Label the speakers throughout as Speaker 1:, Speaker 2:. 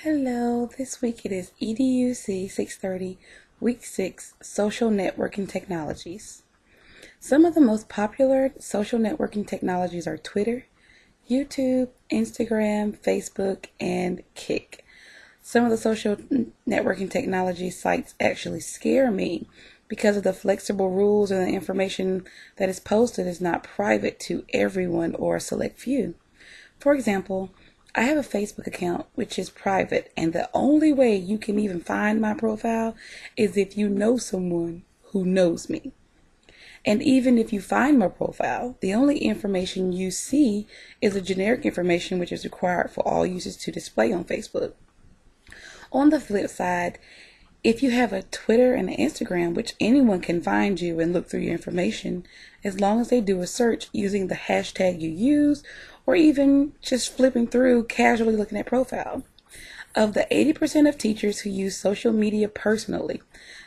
Speaker 1: Hello, this week it is EDUC 630, Week 6, Social Networking Technologies. Some of the most popular social networking technologies are Twitter, YouTube, Instagram, Facebook, and Kik. Some of the social networking technology sites actually scare me because of the flexible rules and the information that is posted is not private to everyone or a select few. For example, I have a Facebook account which is private, and the only way you can even find my profile is if you know someone who knows me. And even if you find my profile, the only information you see is the generic information which is required for all users to display on Facebook. On the flip side, if you have a Twitter and an Instagram, which anyone can find you and look through your information, as long as they do a search using the hashtag you use, or even just flipping through, casually looking at profile. Of the 80% of teachers who use social media personally,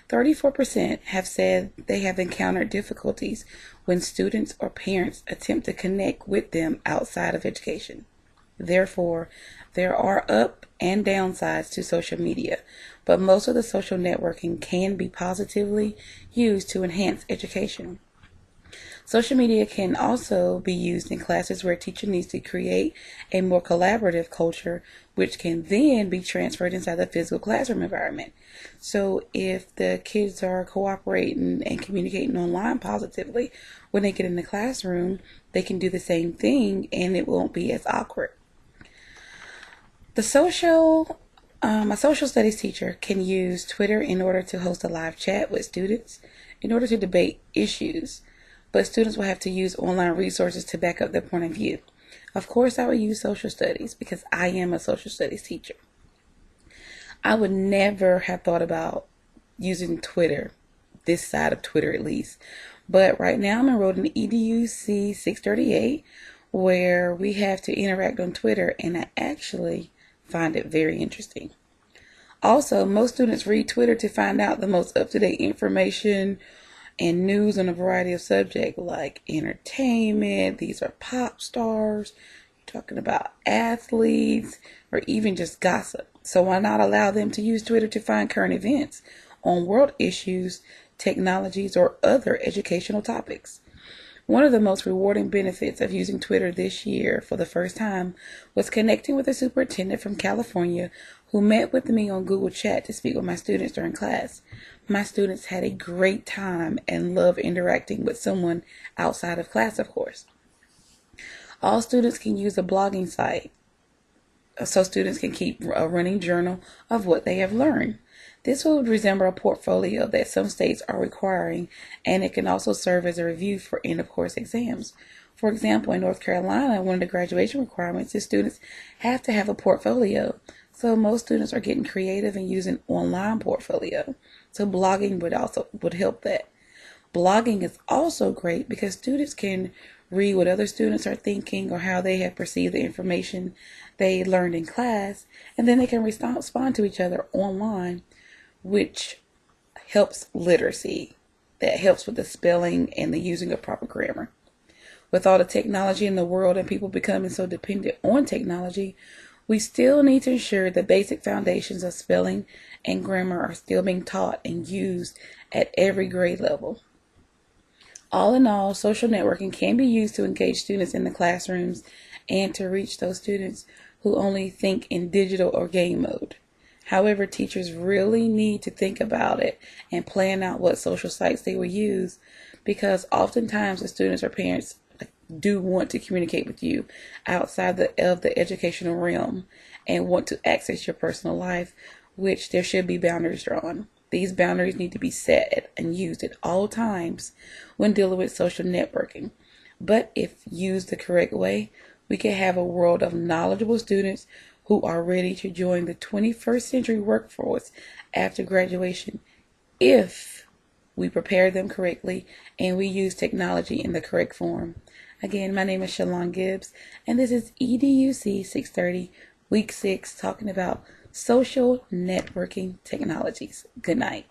Speaker 1: 34% have said they have encountered difficulties when students or parents attempt to connect with them outside of education. Therefore, there are up and downsides to social media, but most of the social networking can be positively used to enhance education. Social media can also be used in classes where a teacher needs to create a more collaborative culture, which can then be transferred inside the physical classroom environment. So if the kids are cooperating and communicating online positively, when they get in the classroom, they can do the same thing and it won't be as awkward. A social studies teacher can use Twitter in order to host a live chat with students in order to debate issues, but students will have to use online resources to back up their point of view. Of course, I would use social studies because I am a social studies teacher. I would never have thought about using Twitter, this side of Twitter at least, but right now I'm enrolled in EDUC 638, where we have to interact on Twitter, and I actually find it very interesting. Also, most students read Twitter to find out the most up-to-date information and news on a variety of subjects like entertainment. These are pop stars, you're talking about athletes, or even just gossip. So why not allow them to use Twitter to find current events on world issues, technologies, or other educational topics? One of the most rewarding benefits of using Twitter this year for the first time was connecting with a superintendent from California who met with me on Google Chat to speak with my students during class. My students had a great time and love interacting with someone outside of class, of course. All students can use a blogging site, so students can keep a running journal of what they have learned. This will resemble a portfolio that some states are requiring, and it can also serve as a review for end-of-course exams. For example, in North Carolina, one of the graduation requirements is students have to have a portfolio. So most students are getting creative and using online portfolio. So blogging would help that. Blogging is also great because students can read what other students are thinking or how they have perceived the information they learned in class, and then they can respond to each other online, which helps literacy. That helps with the spelling and the using of proper grammar. With all the technology in the world and people becoming so dependent on technology, we still need to ensure the basic foundations of spelling and grammar are still being taught and used at every grade level. All in all, social networking can be used to engage students in the classrooms and to reach those students who only think in digital or game mode. However, teachers really need to think about it and plan out what social sites they will use, because oftentimes the students or parents do want to communicate with you outside of the educational realm and want to access your personal life, which there should be boundaries drawn. These boundaries need to be set and used at all times when dealing with social networking. But if used the correct way, we can have a world of knowledgeable students who are ready to join the 21st century workforce after graduation if we prepare them correctly and we use technology in the correct form. Again, my name is Shalon Gibbs, and this is EDUC 630, Week 6, talking about social networking technologies. Good night.